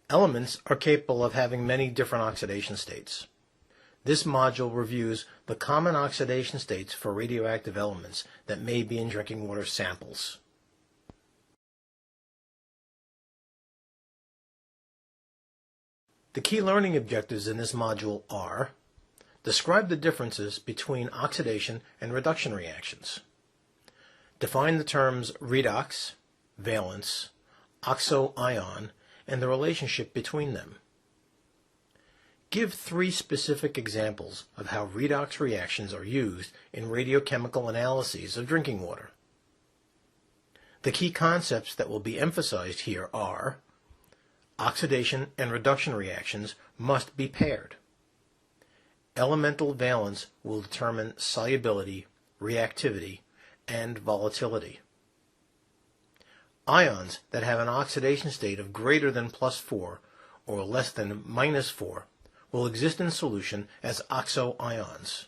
Elements are capable of having many different oxidation states. This module reviews the common oxidation states for radioactive elements that may be in drinking water samples. The key learning objectives in this module are: describe the differences between oxidation and reduction reactions. Define the terms redox, valence, oxo-ion, and the relationship between them. Give 3 specific examples of how redox reactions are used in radiochemical analyses of drinking water. The key concepts that will be emphasized here are: oxidation and reduction reactions must be paired. Elemental valence will determine solubility, reactivity, and volatility. Ions that have an oxidation state of greater than +4 or less than -4 will exist in solution as oxo-ions.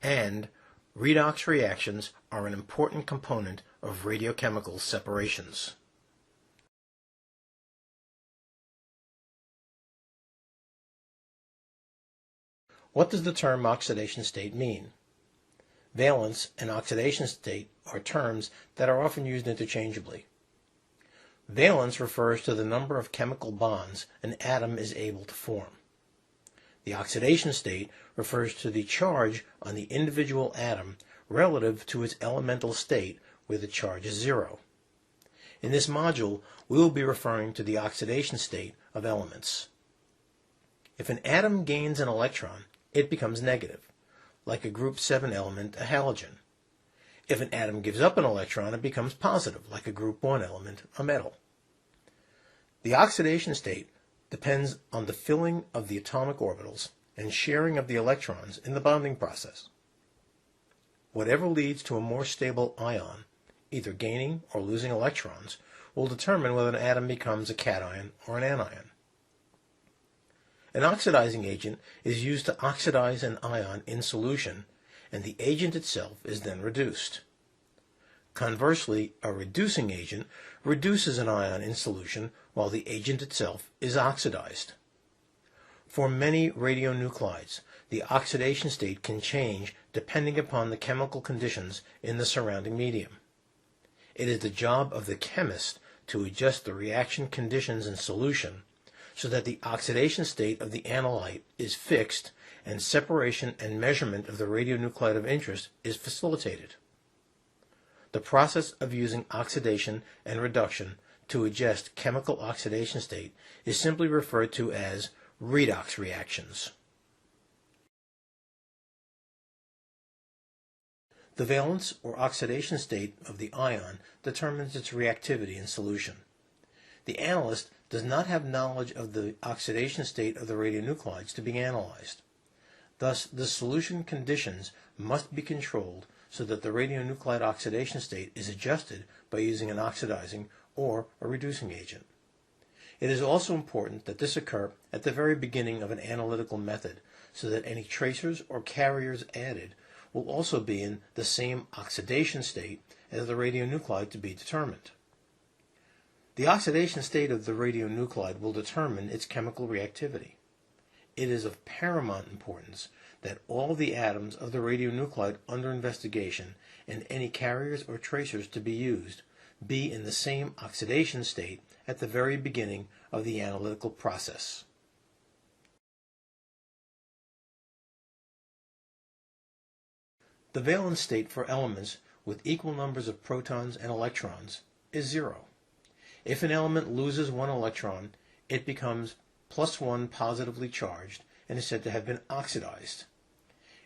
And redox reactions are an important component of radiochemical separations. What does the term oxidation state mean? Valence and oxidation state are terms that are often used interchangeably. Valence refers to the number of chemical bonds an atom is able to form. The oxidation state refers to the charge on the individual atom relative to its elemental state where the charge is 0. In this module, we will be referring to the oxidation state of elements. If an atom gains an electron, it becomes negative, like a group 7 element, a halogen. If an atom gives up an electron, it becomes positive, like a group 1 element, a metal. The oxidation state depends on the filling of the atomic orbitals and sharing of the electrons in the bonding process. Whatever leads to a more stable ion, either gaining or losing electrons, will determine whether an atom becomes a cation or an anion. An oxidizing agent is used to oxidize an ion in solution, and the agent itself is then reduced. Conversely, a reducing agent reduces an ion in solution while the agent itself is oxidized. For many radionuclides, the oxidation state can change depending upon the chemical conditions in the surrounding medium. It is the job of the chemist to adjust the reaction conditions in solution so that the oxidation state of the analyte is fixed and separation and measurement of the radionuclide of interest is facilitated. The process of using oxidation and reduction to adjust chemical oxidation state is simply referred to as redox reactions. The valence or oxidation state of the ion determines its reactivity in solution. The analyst does not have knowledge of the oxidation state of the radionuclides to be analyzed. Thus, the solution conditions must be controlled so that the radionuclide oxidation state is adjusted by using an oxidizing or a reducing agent. It is also important that this occur at the very beginning of an analytical method so that any tracers or carriers added will also be in the same oxidation state as the radionuclide to be determined. The oxidation state of the radionuclide will determine its chemical reactivity. It is of paramount importance that all the atoms of the radionuclide under investigation and any carriers or tracers to be used be in the same oxidation state at the very beginning of the analytical process. The valence state for elements with equal numbers of protons and electrons is 0. If an element loses 1 electron, it becomes +1 positively charged and is said to have been oxidized.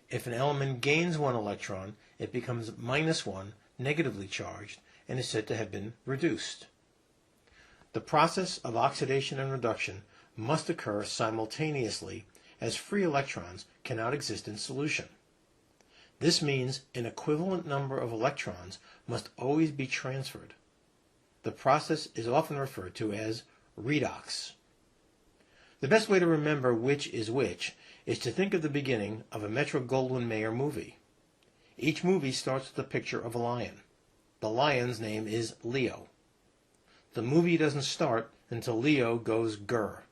If an element gains 1 electron, it becomes -1 negatively charged and is said to have been reduced. The process of oxidation and reduction must occur simultaneously, as free electrons cannot exist in solution. This means an equivalent number of electrons must always be transferred. The process is often referred to as redox. The best way to remember which is to think of the beginning of a Metro-Goldwyn-Mayer movie. Each movie starts with a picture of a lion. The lion's name is Leo. The movie doesn't start until Leo goes Gur.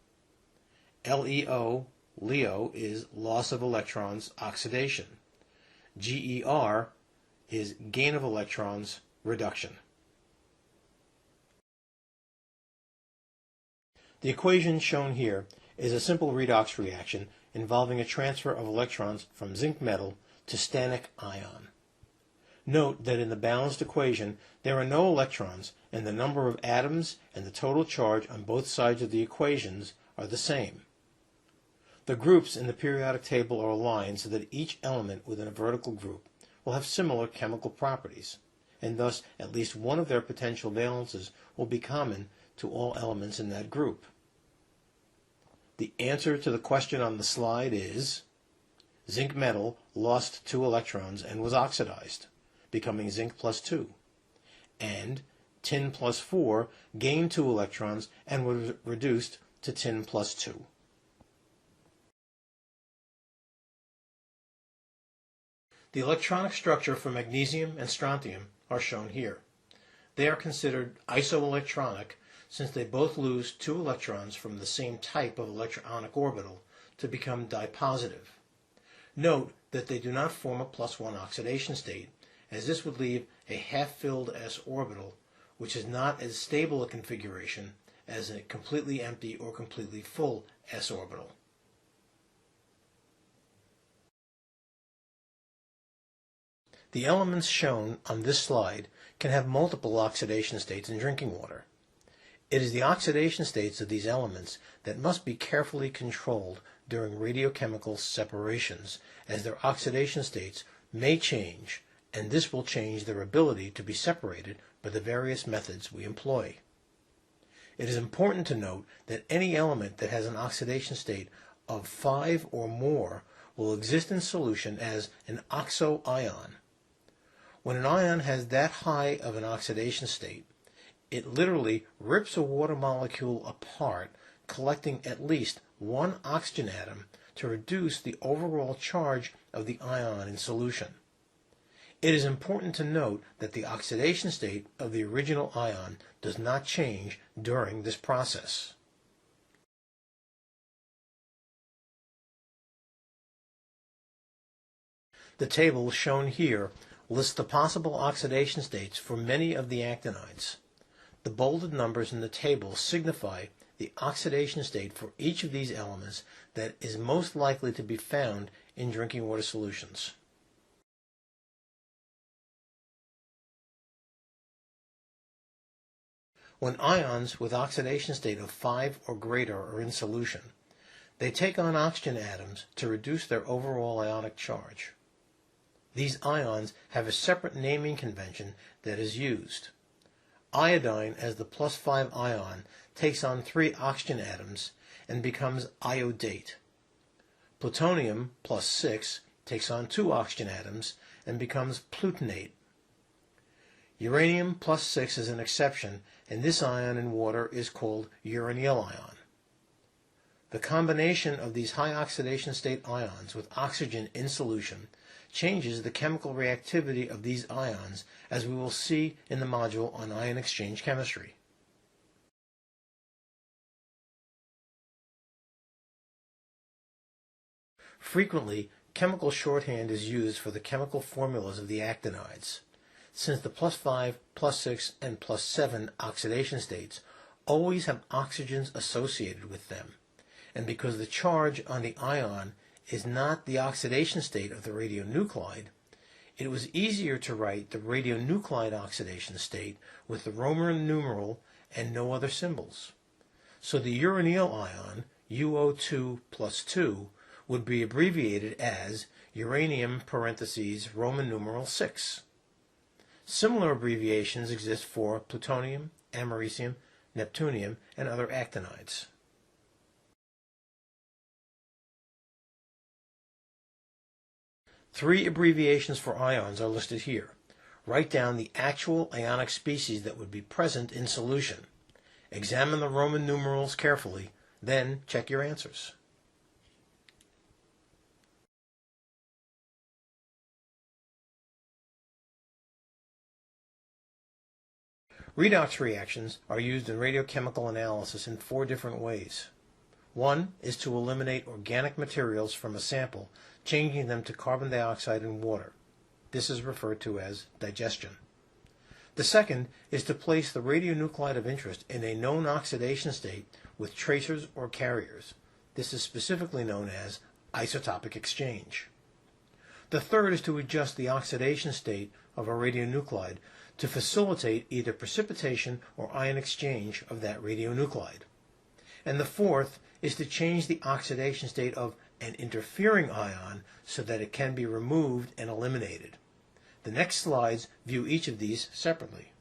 LeO, Leo, is loss of electrons, oxidation. GeR is gain of electrons, reduction. The equation shown here is a simple redox reaction involving a transfer of electrons from zinc metal to stannic ion. Note that in the balanced equation there are no electrons, and the number of atoms and the total charge on both sides of the equations are the same. The groups in the periodic table are aligned so that each element within a vertical group will have similar chemical properties, and thus at least one of their potential valences will be common to all elements in that group. The answer to the question on the slide is zinc metal lost 2 electrons and was oxidized, becoming zinc plus 2, and tin plus 4 gained 2 electrons and was reduced to tin plus 2. The electronic structure for magnesium and strontium are shown here. They are considered isoelectronic since they both lose 2 electrons from the same type of electronic orbital to become dipositive. Note that they do not form a +1 oxidation state, as this would leave a half-filled s orbital, which is not as stable a configuration as a completely empty or completely full s orbital. The elements shown on this slide can have multiple oxidation states in drinking water. It is the oxidation states of these elements that must be carefully controlled during radiochemical separations, as their oxidation states may change, and this will change their ability to be separated by the various methods we employ. It is important to note that any element that has an oxidation state of 5 or more will exist in solution as an oxo-ion. When an ion has that high of an oxidation state, it literally rips a water molecule apart, collecting at least 1 oxygen atom to reduce the overall charge of the ion in solution. It is important to note that the oxidation state of the original ion does not change during this process. The table shown here lists the possible oxidation states for many of the actinides. The bolded numbers in the table signify the oxidation state for each of these elements that is most likely to be found in drinking water solutions. When ions with oxidation state of 5 or greater are in solution, they take on oxygen atoms to reduce their overall ionic charge. These ions have a separate naming convention that is used. Iodine, as the +5 ion, takes on 3 oxygen atoms and becomes iodate. Plutonium, +6, takes on 2 oxygen atoms and becomes plutonate. Uranium, +6, is an exception, and this ion in water is called uranyl ion. The combination of these high oxidation state ions with oxygen in solution changes the chemical reactivity of these ions, as we will see in the module on ion exchange chemistry. Frequently, chemical shorthand is used for the chemical formulas of the actinides. Since the +5, +6, and +7 oxidation states always have oxygens associated with them, and because the charge on the ion is not the oxidation state of the radionuclide, it was easier to write the radionuclide oxidation state with the Roman numeral and no other symbols. So the uranyl ion, UO2 + 2, would be abbreviated as uranium parentheses Roman numeral 6. Similar abbreviations exist for plutonium, americium, neptunium, and other actinides. Three abbreviations for ions are listed here. Write down the actual ionic species that would be present in solution. Examine the Roman numerals carefully, then check your answers. Redox reactions are used in radiochemical analysis in 4 different ways. One is to eliminate organic materials from a sample, changing them to carbon dioxide and water. This is referred to as digestion. The second is to place the radionuclide of interest in a known oxidation state with tracers or carriers. This is specifically known as isotopic exchange. The third is to adjust the oxidation state of a radionuclide to facilitate either precipitation or ion exchange of that radionuclide. And the fourth is to change the oxidation state of an interfering ion so that it can be removed and eliminated. The next slides view each of these separately.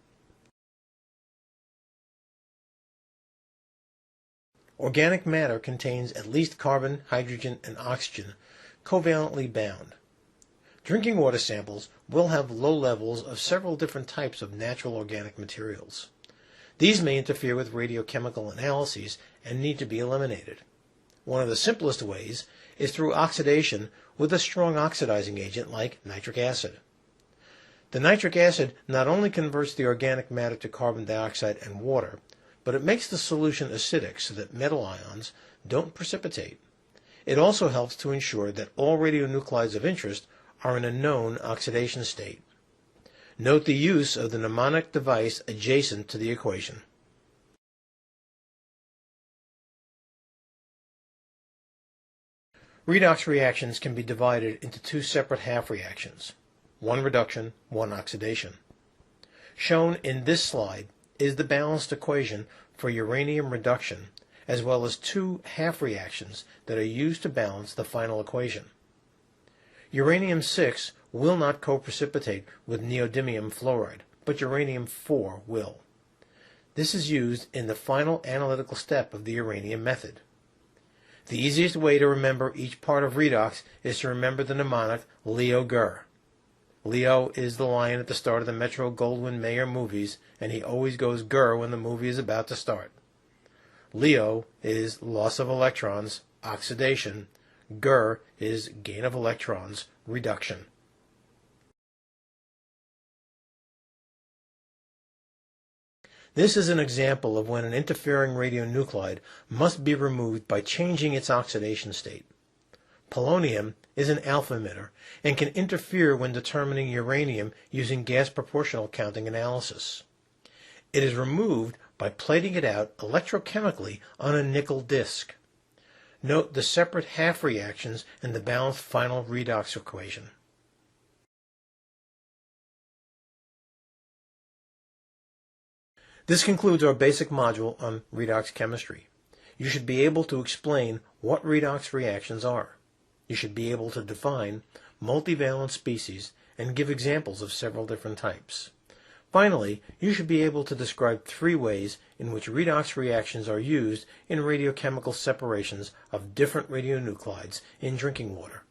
Organic matter contains at least carbon, hydrogen, and oxygen covalently bound. Drinking water samples will have low levels of several different types of natural organic materials. These may interfere with radiochemical analyses and need to be eliminated. One of the simplest ways is through oxidation with a strong oxidizing agent like nitric acid. The nitric acid not only converts the organic matter to carbon dioxide and water, but it makes the solution acidic so that metal ions don't precipitate. It also helps to ensure that all radionuclides of interest are in a known oxidation state. Note the use of the mnemonic device adjacent to the equation. Redox reactions can be divided into 2 separate half reactions. One reduction, one oxidation. Shown in this slide is the balanced equation for uranium reduction, as well as 2 half reactions that are used to balance the final equation. Uranium-6 will not co-precipitate with neodymium fluoride, but uranium-4 will. This is used in the final analytical step of the uranium method. The easiest way to remember each part of redox is to remember the mnemonic Leo-Gur. Leo is the lion at the start of the Metro-Goldwyn-Mayer movies, and he always goes Gur when the movie is about to start. Leo is loss of electrons, oxidation. Gur is gain of electrons, reduction. This is an example of when an interfering radionuclide must be removed by changing its oxidation state. Polonium is an alpha emitter and can interfere when determining uranium using gas proportional counting analysis. It is removed by plating it out electrochemically on a nickel disc. Note the separate half reactions and the balanced final redox equation. This concludes our basic module on redox chemistry. You should be able to explain what redox reactions are. You should be able to define multivalent species and give examples of several different types. Finally, you should be able to describe 3 ways in which redox reactions are used in radiochemical separations of different radionuclides in drinking water.